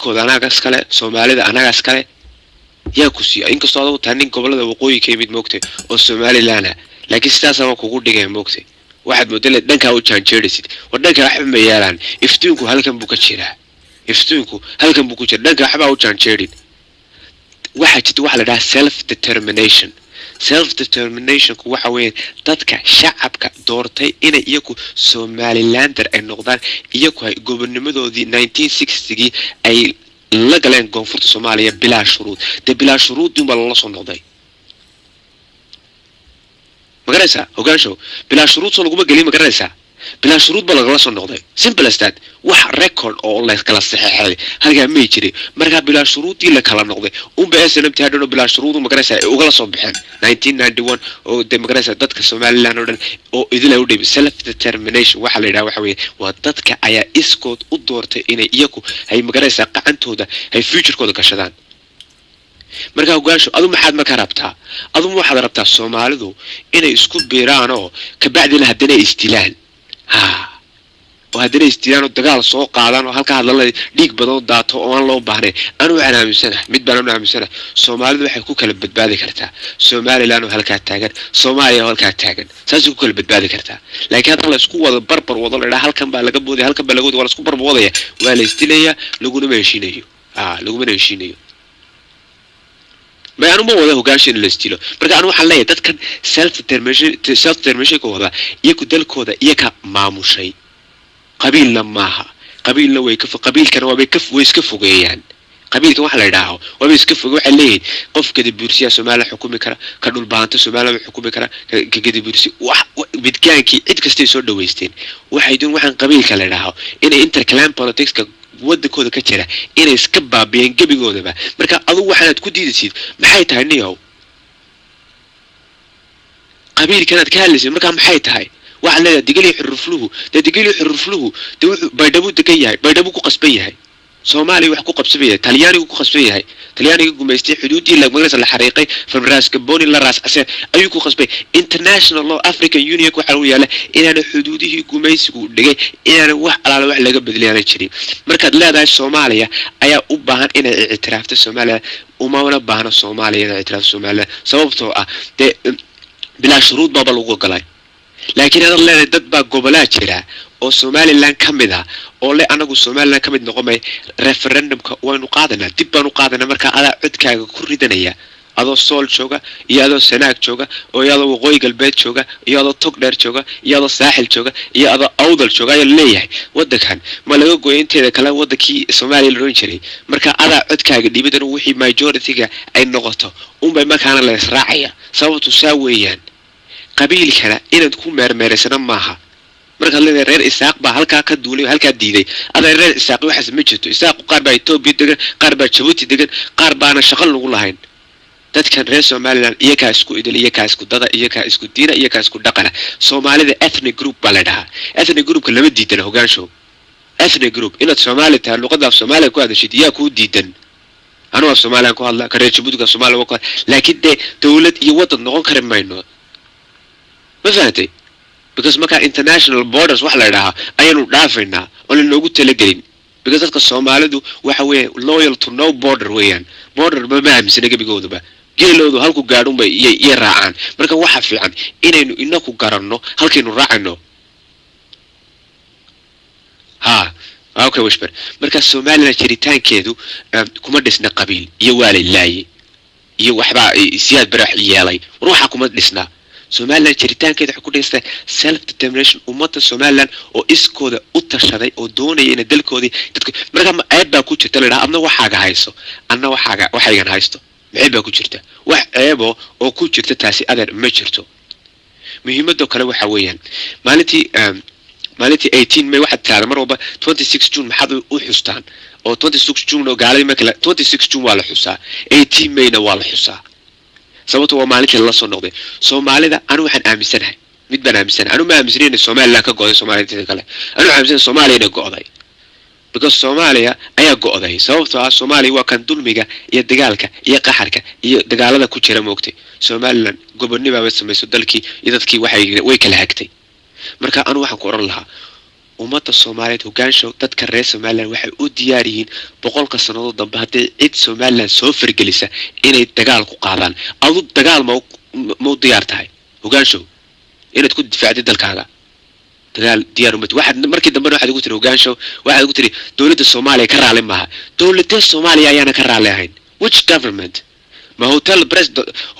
dalkooda anaga iskale Soomaalida anaga iskale yaa ku sii inkastoo aad u tahay gobolada waqooyi ka mid moogtay oo Somaliland laakiin sidaas aan kugu dhigay moogtay waxaad moodale dhanka u janjeerisid wadanka waxba ma yeelan iftiinku halkan buu ka jiraa iftiinku halkan buu ku jiraa dhanka waxba u janjeerin waxa jirta waxa la dhahaa self determination ku waxa weeye dadka shacabka doortay inay iyagu Somalilander ay noqdaan iyagu ay gobonnimadoodii 1960 ay la galeen koonfurta Soomaaliya bilaa shuruud bilaa shuruud dun baa la soo noqday magaraysa hogaansho bilaa shuruud soo lagu galin magaraysa bilaa shuruud baa laga soo noqday simple as that wax record oo la kala saxeexay halka ma jiray marka bilaa shuruudii la kala noqday SNMT hadhow bilaa shuruud magaraysa ay uga soo baxeen 1991 oo magaraysa dadka Somaliland oo dhan oo idilay u dhibay self determination waxa la yiraahdo waxa weeye waa dadka ayaa iskood u doortay inay iyagu ay magaraysa qacantooda ay future-kooda gashadaan marka hogaansho adu maxaad ma ka rabtaa adu waxaad rabtaa Soomaalidu inay isku biiraan oo ka bacdina hadana istilaan وهذا استيران الدجال سوق قادان وهالك هذا الله ديك بدو داتو وان لو باهني أنا وعنا مسنة مد بنا مسنة سومالي ذو حكوا كل بدبادي كرتا سومالي لانه هالك تاجر سومالي هالك تاجر سازو كل بدبادي كرتا لكن هذا الله سكوا بربر وضل لا هالك بالك بودي هالك بالك ولا سكوا بربر وضيه ولا استيلية لقونا ما يشينيو لقونا ما يشينيو ما أنا مو وده قاشين الاستيلو برجع أنا وحلاية ده كان self determination كوهذا يكودل كودا يكا معموشي قبيل لماها قبيل لو يكف قبيل كانوا بيكف ويسكفوا جيان قبيل كان واحد يدعوا وبيسكفوا واحد ليه قف كده بيرسيا سومالي حكومي كرا كانوا البانت سومالي حكومي كرا كده بيرسي بدكان كي عد كستي صور دويستين واحد يدون واحد قبيل كان يدعوا إن إنتر كلام politics ود كودا كتيرة إن إسكبا بين جبي جوده بقى مركا أضو واحد تكودي تسيد محيط هنيهو قبيل كانت كهالسي مركا محيط هاي واحد لا دقيلي يحرف له بيدبو دقيقة بيدبو قصبية هاي سومالي وحكو قصبية تالياني وكو قصبية هاي تالياني يقوم يستي حدودي لك مجلس الحريقي فالراس كبوني للراس أسير أيوكو قصبية international law African Union كو حلوية له إن أنا حدوده يقوم يسكو دقيقة إن أنا واحد على واحد لقى بدلي أنا شري مركز لا دا الصومالية أيا أبهان إن اعتراف الصومالية وما ونبهان الصومالية إن اعتراف الصومالية سببته بلا شروط بابا لوجو قلاي لكن هذا اللي دب قبلات شراء أو Somaliland كمذا أو لا أنا أقول Somaliland كمذ نقوم referendum ونقادنا تبى نقادنا مركا على عد كوري دنيا هذا الصول شوكا يا هذا السناك شوكا أو يا هذا وغوي البيت شوكا يا هذا تقدر شوكا يا هذا الساحل شوكا يا هذا أوضل شوكا يليه ودك هن ما لو جو أنت إذا كلام ودكي Somali الرونشري مركا على عد دي بدنا وحي majority أي نقطة بمكان الإسرائيلية سووا تساويان قبيل كلا إن تكون مرسنا معها مركز اللي غير إساق بهالك كدولي وهالك ديدي هذا غير إساق واحد مجته إساق قارب يتوب يدقن قارب شبوتي دقن قارب أنا شغل نقول هين تذكر رئيس Somaliland إياك إسكو إدلي إياك إسكو دغا إياك إسكو دينا إياك إسكو دقنا Somali ethnic group بلدها ethnic group كلام ديدن هو قال شو ethnic group إن Somali تها اللغة في Somali كو هذا شيء إياك هو ديدن أنا في Somali كو الله كريت شبوتك في Somali وكو لكن ده دولة يوطن نقول كريم ما إنه ما فهمتي because ما كان international borders وحلا لها أينو دافعنا ولا نقول تلقين because هذا الصومالي دو وحوي loyal to no border ويان border ما مسنا كبي جوده بقى جيلو دو هالكو قارون بي يراعان مركا وحف عن إنه كو قارنو هالكينو راعنو ها أوكي وشبر مركا الصومالي لشريتان كيدو كمدسنا قبيل يوالي اللاي يوحبا سياد برح يالي روحا كمدسنا Somaliland jiritaan keeda waxa ku dheystay self determination ummadda Somaliland oo iskooda u tashaday oo doonaya in dalkoodii dadku marka ayad baa ku jirta leeyahay adna waxaaga hayso anna waxaygan haysto maxay baa ku jirta wax eebo oo ku jirta taasi adeer ma jirto muhiimada kale waxa weeyaan maalintii 18 May waxa taariikh mar walba 26 June maxaad u xustaan oo 26 June oo gaalay markii 26 June waa la xusaa 18 May na waa la xusaa sababtoo waa maalintii la soo noqday Soomaalida anu waxaan aaminsanahay mid baan aaminsanahay anu ma aaminsanayn in Soomaaliland ka go'day Soomaalida kale anu aaminsanahay Soomaaliya go'day because Soomaaliya ayaa go'day sababtoo ah Soomaaliya waa kan dulmiga iyo dagaalka iyo qaxarka iyo dagaalada ku jira moogtay Somaliland gobonnimo ba sameeyay dalkii iyo dadkii way kala hagtay marka anu waxaan ku oran lahaa ummada Soomaaliyeed hogaansho dadka reer Soomaaliland waxay u diyaar yihiin boqolka sanadood dambe haddii cid Soomaaliland soo fargelisa inay dagaal ku qaadaan adu dagaal ma u diyaar tahay hogaansho inaad ku difaacdo dalkaaga dagaal diyaar uma waxaad markii dambe waxaad ugu tiri hogaansho waxaad ugu tiri dawladda Soomaaliya ka raali maaha dawladda Soomaaliya ayaana ka raali ahayn which government ما هوتيل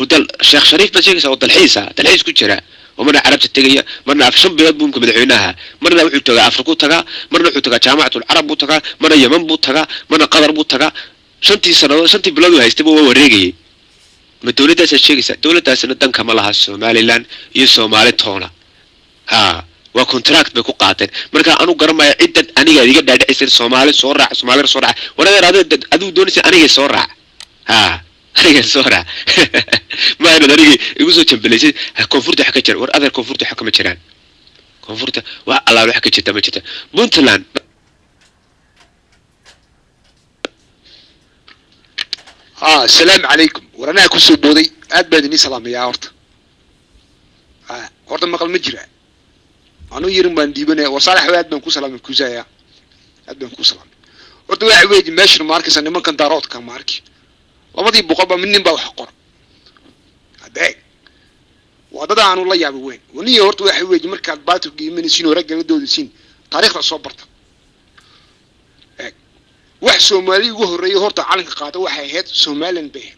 هوتيل الشيخ شريف بس يجلس هوتيل الحيس كجرا ومرنا عربت التجية مرنا في شن بلاد ممكن مدعيناها مرنا وحول تجا أفريقيا تجا مرنا وحول تجا جامعة العرب تجا مرنا يمن تجا مرنا قطر تجا شنتي سنة شنتي بلادو هيستبوا وريجي من دولة داس الشيء دولة داس ندن كمالها الصومالي لان يسومالي تونا ها وكونتراكت بكو قاتل مركا أنو قرما عدة أنيجا ديجا دا يصير صومالي صورة ولا هذا أدو دونسي أنيجا صورة ها أنا صورة ما أنا دريجي يقولوا تنبليزي كونفورت حكى جر ور أذر كونفورت حكى مجران كونفورت والله حكى جتا ما جتا بنتلان السلام عليكم ورنا كسو بودي أدبدني سلام يا أرض أرض مقال مجرى أنا يرم بنديبنا وصالح واد بنكو سلام كوزايا أدبن كو سلام أرض واحد ماشي ماركس أنا ما كان دارات كان ماركي labadii boqolba midnin baa wax qor adeeg wadada aanu la yaabo weyn waniyo horta waxa weey markaad baato qiiminaysiin oo ragga doodisiin taariikhda soo barta wax Soomaali ugu horeeyay horta calanka qaado waxay ahayd Somaliland bay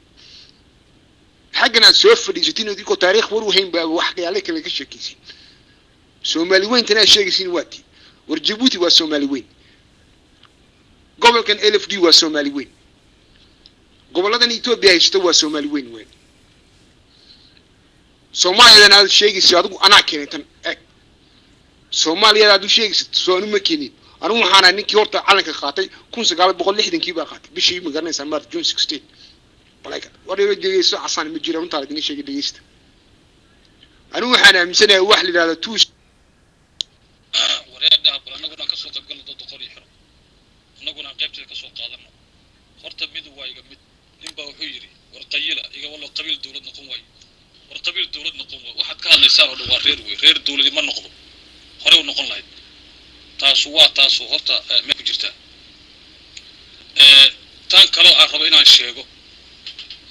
xaqna soo fadhiisatiin oo taariikh war weyn baa wax yaale kale ka sheekaysiin Soomaali weyn tana sheegaysiin waati war Djibouti waa Soomaali weyn gobolkan LFD waa Soomaali weyn gobolladan Itoobiya haysto waa Soomaali weyn Soomaaliya aad sheegaysid adigu ana keentan Soomaaliya aad u sheegaysid soo ma keenin anu waxaan ninkii horta calanka qaatay 1960kii baa qaatay bishii ma garanaysaa March June 16 balaka wareero jeeyso asan ma jiro inta la idin sheegay dhageysta anu waxaan aaminsanahay wax la yiraahdo tuus wareerada anaguna ka soo qabgal dad qori xiro anaguna qaybta ka soo qaadano horta mid waayiga mid ninba wuxuu yiri war qayila iga wala qabiil dawlad noqon way war qabiil dawlad noqon way waxaad ka hadlaysaa oo waa reer dawlad ma noqdo hore u noqon lahayd taas horta ma ku jirtaa tan kale aan rabo inaan sheego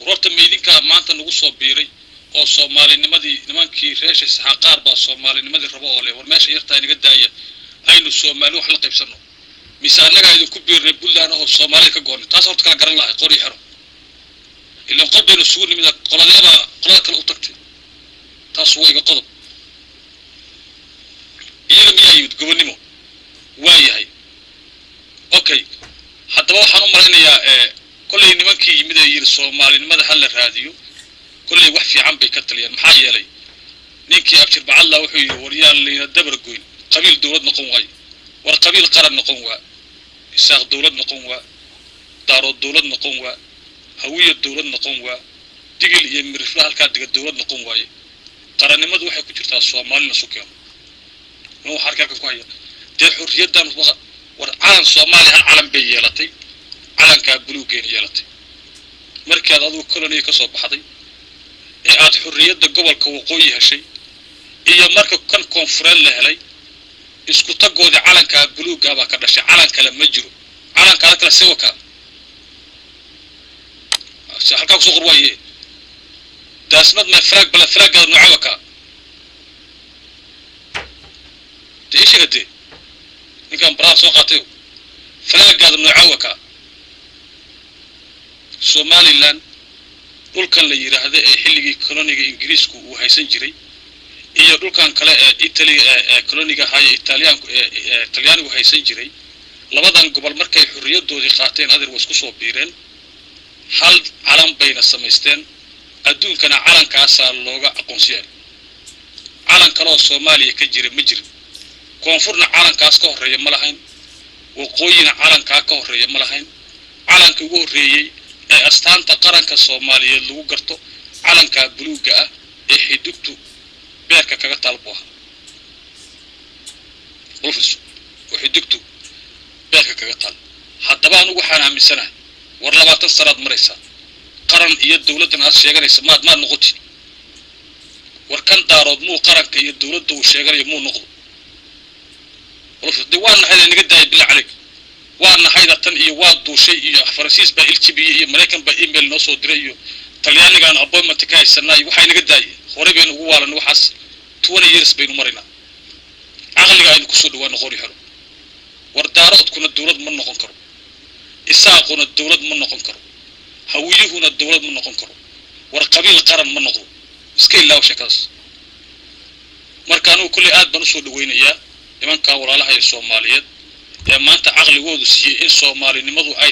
horta meedinka maanta nagu soo biiray oo Soomaalinimadii nimankii reeshay saxaqaar baa Soomaalinimadii rabo oo leh war meesha yartaa inaga daaya aynu Soomaali wax la qaybsano misaanaga idin ku biirnay Buntland oo Soomaali ka go'an taas horta kala garan lahay qori xiro إلا قبل السوق من قلادة الأوتكت تاسوي قضب يجمع يعيد قبل نمو واي هاي أوكي حتى لو حنو مرينا يا كل نمكي يمد يرسو مالين ماذا حل الراديو كل واحد في عم بيكتل يعني محايا لي نيكي أبشر بعلا وحي وريال اللي ندبر قوين قبيل دولة نقوم واي والقبيل قرن نقوم وا إساق دولة نقوم وا دارو دولة نقوم وا هوية الدولة نقوم وا تقل يمرفلها الكاد الدولة نقوم واي قرن ماذا وحي كجرتا الصومال نسوكيهم نو حركة كوية دي حرية دان وعالم الصومالي هالعالم بيالتي عالم كابلوكين يالتي مركز أدو كولونية كسو بحضي aad xurriyada gobolka waqooyi heshay iyo marka kan koonfureel la helay isku tagooda calanka buluuga baa ka dhashay calan kale ma jiro calanka kale sawka halka soo qorwaye daasmad ma flag bala flag nooca deeshigade ninkan braa soo qaatay flag nooca Somaliland dhulkan la yiraahdo ee xilligii koloniga Ingiriisku uu haysan jiray iyo dhulkan kale ee Italy ee koloniga haya Talyaanigu haysan jiray labadan gobol markay xurriyadoodii qaateen adeer wasku soo biireen hal calan bayna samaysteen adduunkana calankaas looga aqoonsiyay calan kale oo Soomaaliya ka jira ma jiro koonfurna calankaas ka horeeya ma lahayn waqooyina calanka ka horeeya ma lahayn calanka ugu horeeyay astaanta qaranka Soomaaliyeed lagu garto calanka buluuga ah ee xidugtu beerka kaga talbo ofis oo xidugtu beerka kaga tal haddaba anigu waxaan aaminsanahay war 20 sanaad maraysa qaran iyo dawladdan aad sheeganaysa maad noqoti war kan daarood muu qaranka iyo dawladda uu sheeganayo muu noqdo ولف الديوان هذا نقدر بالله عليك وأنا هيدا تن يواد وشيء فرنسيس بالتبي أمريكان بإيميل نصو دريو طلياني كان أبوي ما تكاي سنة وحي نقدر خوري هو على نوحس 20 years بينو مرينا عقل قاعد كسود وانا خوري حلو وردارات كنا الدولة من نقن كرو إساقنا الدولة من نقن كرو هويهنا الدولة من نقن كرو ورقبيل القرن من نقن سكيل لا وشكاس مركانو كل آد بنسود وين إياه لمن كاور على هاي الصوماليات ما أنت عقل وود سي إن صومالي نمضوا أي